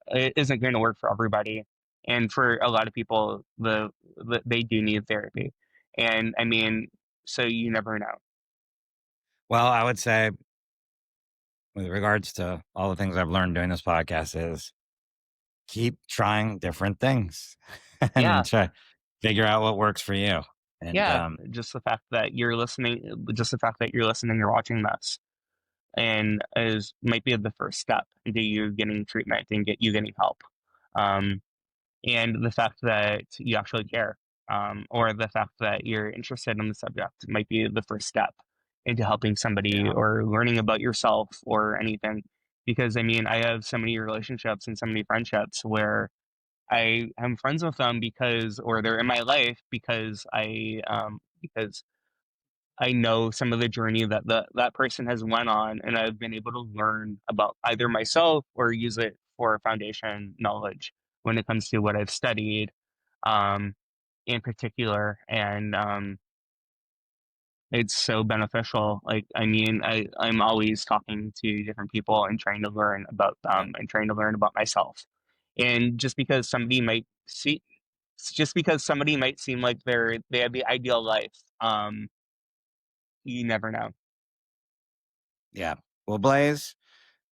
it isn't going to work for everybody. And for a lot of people, they do need therapy. And I mean, so you never know. Well, I would say, with regards to all the things I've learned doing this podcast, is keep trying different things Yeah. and try figure out what works for you. And Yeah. Just the fact that you're listening, you're watching this, and is might be the first step into you getting treatment and getting help. Um, and the fact that you actually care, or the fact that you're interested in the subject might be the first step into helping somebody yeah, or learning about yourself or anything. Because I mean, I have so many relationships and so many friendships where I am friends with them or they're in my life because I know some of the journey that that person has went on, and I've been able to learn about either myself or use it for foundation knowledge when it comes to what I've studied, um, in particular. And it's so beneficial. Like, I mean, I'm always talking to different people and trying to learn about yeah, them and trying to learn about myself. And just because somebody might seem like they have the ideal life, you never know. yeah. Well, Blaise,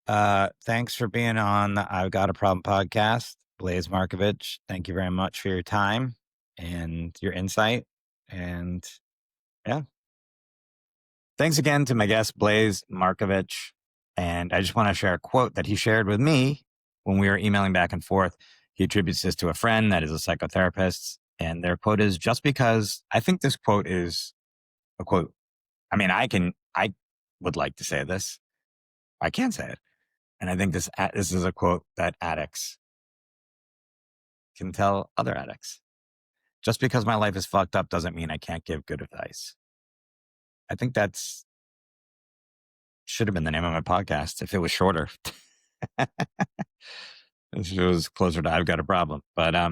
thanks for being on the I've Got a Problem podcast. Blaise Markovich, thank you very much for your time and your insight. And yeah, thanks again to my guest, Blaise Markovich. And I just want to share a quote that he shared with me when we were emailing back and forth. He attributes this to a friend that is a psychotherapist. And their quote is, just because I think this quote is a quote. I mean, I would like to say this. I can't say it. And I think this is a quote that addicts can tell other addicts. Just because my life is fucked up doesn't mean I can't give good advice. I think that's should have been the name of my podcast if it was shorter. If it was closer to I've Got a Problem. But I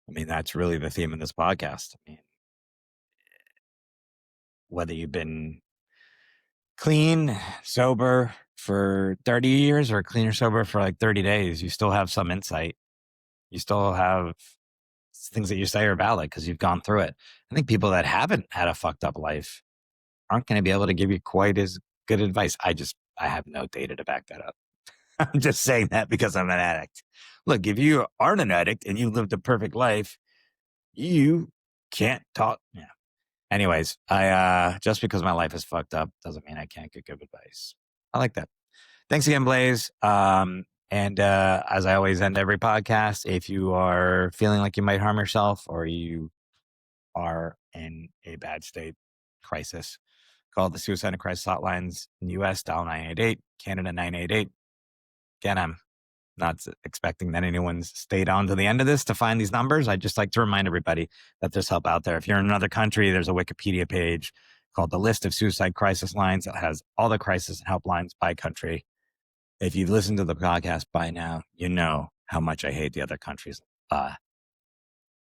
mean, that's really the theme of this podcast. I mean, whether you've been clean, sober for 30 years or clean or sober for like 30 days, you still have some insight. You still have things that you say are valid because you've gone through it. I think people that haven't had a fucked up life aren't going to be able to give you quite as good advice. I have no data to back that up. I'm just saying that because I'm an addict. Look, if you aren't an addict and you lived a perfect life, you can't talk. Yeah. Anyways, just because my life is fucked up doesn't mean I can't get good advice. I like that. Thanks again, Blaise. And as I always end every podcast, if you are feeling like you might harm yourself or you are in a bad state, crisis, call the Suicide and Crisis Hotlines in the US, dial 988, Canada 988. Get 'em. not expecting that anyone's stayed on to the end of this to find these numbers. I just like to remind everybody that there's help out there. If you're in another country, there's a Wikipedia page called the List of Suicide Crisis Lines that has all the crisis and helplines by country. If you've listened to the podcast by now, you know how much I hate the other countries'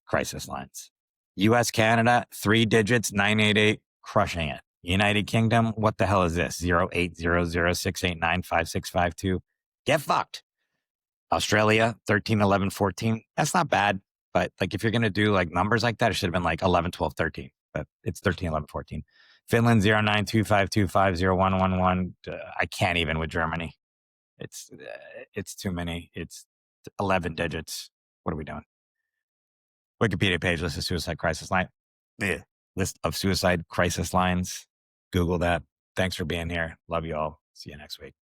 crisis lines. US, Canada, 3 digits, 988, crushing it. United Kingdom, what the hell is this? 0800-689-5652. Get fucked. Australia, 13, 11, 14. That's not bad. But like if you're going to do like numbers like that, it should have been like 11, 12, 13. But it's 13, 11, 14. Finland, 0925250111. I can't even with Germany. It's too many. It's 11 digits. What are we doing? Wikipedia page, list of suicide crisis line. List of suicide crisis lines. Google that. Thanks for being here. Love you all. See you next week.